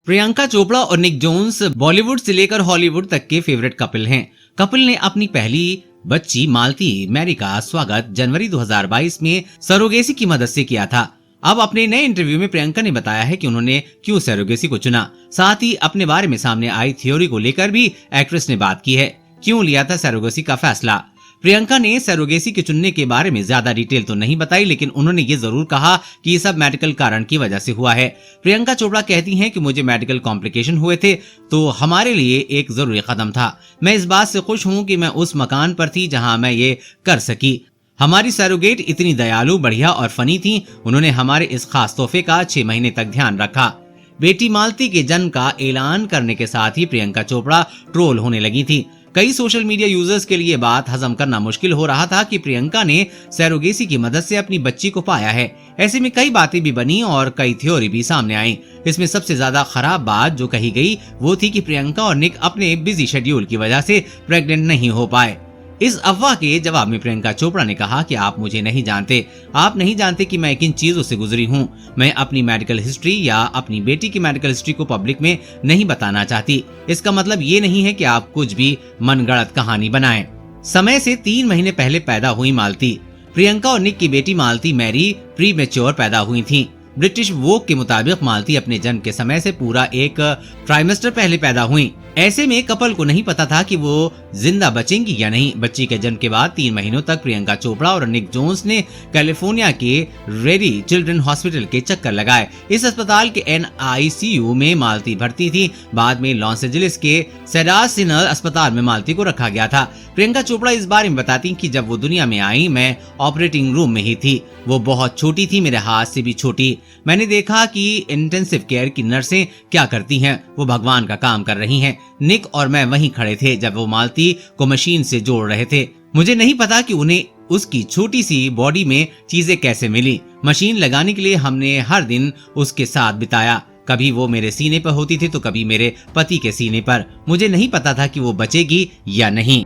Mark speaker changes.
Speaker 1: प्रियंका चोपड़ा और निक जोन्स बॉलीवुड से लेकर हॉलीवुड तक के फेवरेट कपल हैं। कपल ने अपनी पहली बच्ची मालती मैरी का स्वागत जनवरी 2022 में सरोगेसी की मदद से किया था। अब अपने नए इंटरव्यू में प्रियंका ने बताया है कि उन्होंने क्यों सरोगेसी को चुना। साथ ही अपने बारे में सामने आई थ्योरी को लेकर भी एक्ट्रेस ने बात की है। क्यों लिया था सरोगेसी का फैसला? प्रियंका ने सरोगेसी के चुनने के बारे में ज्यादा डिटेल तो नहीं बताई, लेकिन उन्होंने ये जरूर कहा कि ये सब मेडिकल कारण की वजह से हुआ है। प्रियंका चोपड़ा कहती हैं कि मुझे मेडिकल कॉम्प्लिकेशन हुए थे तो हमारे लिए एक जरूरी कदम था। मैं इस बात से खुश हूं कि मैं उस मकान पर थी जहां मैं ये कर सकी। हमारी सरोगेट इतनी दयालु, बढ़िया और फनी थी। उन्होंने हमारे इस खास तोहफे का 6 महीने तक ध्यान रखा। बेटी मालती के जन्म का ऐलान करने के साथ ही प्रियंका चोपड़ा ट्रोल होने लगी थी। कई सोशल मीडिया यूजर्स के लिए बात हजम करना मुश्किल हो रहा था कि प्रियंका ने सरोगेसी की मदद से अपनी बच्ची को पाया है। ऐसे में कई बातें भी बनी और कई थ्योरी भी सामने आई। इसमें सबसे ज्यादा खराब बात जो कही गई वो थी कि प्रियंका और निक अपने बिजी शेड्यूल की वजह से प्रेग्नेंट नहीं हो पाए। इस अफवाह के जवाब में प्रियंका चोपड़ा ने कहा कि आप मुझे नहीं जानते, आप नहीं जानते कि मैं किन चीजों से गुजरी हूँ। मैं अपनी मेडिकल हिस्ट्री या अपनी बेटी की मेडिकल हिस्ट्री को पब्लिक में नहीं बताना चाहती। इसका मतलब ये नहीं है कि आप कुछ भी मनगढ़ंत कहानी बनाएं। समय से 3 महीने पहले पैदा हुई मालती। प्रियंका और निक की बेटी मालती मैरी प्री मैच्योर पैदा हुई थी। ब्रिटिश वोग के मुताबिक मालती अपने जन्म के समय से पूरा एक ट्राइमेस्टर पहले पैदा हुई। ऐसे में कपल को नहीं पता था कि वो जिंदा बचेंगी या नहीं। बच्ची के जन्म के बाद 3 महीनों तक प्रियंका चोपड़ा और निक जोन्स ने कैलिफोर्निया के रेडी चिल्ड्रन हॉस्पिटल के चक्कर लगाए। इस अस्पताल के NICU में मालती भर्ती थी। बाद में लॉस एंजलिस के सेडार सिनल अस्पताल में मालती को रखा गया था। प्रियंका चोपड़ा इस बारे में बताती कि जब वो दुनिया में आई मैं ऑपरेटिंग रूम में ही थी। वो बहुत छोटी थी, मेरे हाथ से भी छोटी। मैंने देखा कि इंटेंसिव केयर की नर्सें क्या करती हैं, वो भगवान का काम कर रही हैं। निक और मैं वहीं खड़े थे जब वो मालती को मशीन से जोड़ रहे थे। मुझे नहीं पता कि उन्हें उसकी छोटी सी बॉडी में चीजें कैसे मिली। मशीन लगाने के लिए हमने हर दिन उसके साथ बिताया। कभी वो मेरे सीने पर होती थी तो कभी मेरे पति के सीने पर। मुझे नहीं पता था कि वो बचेगी या नहीं।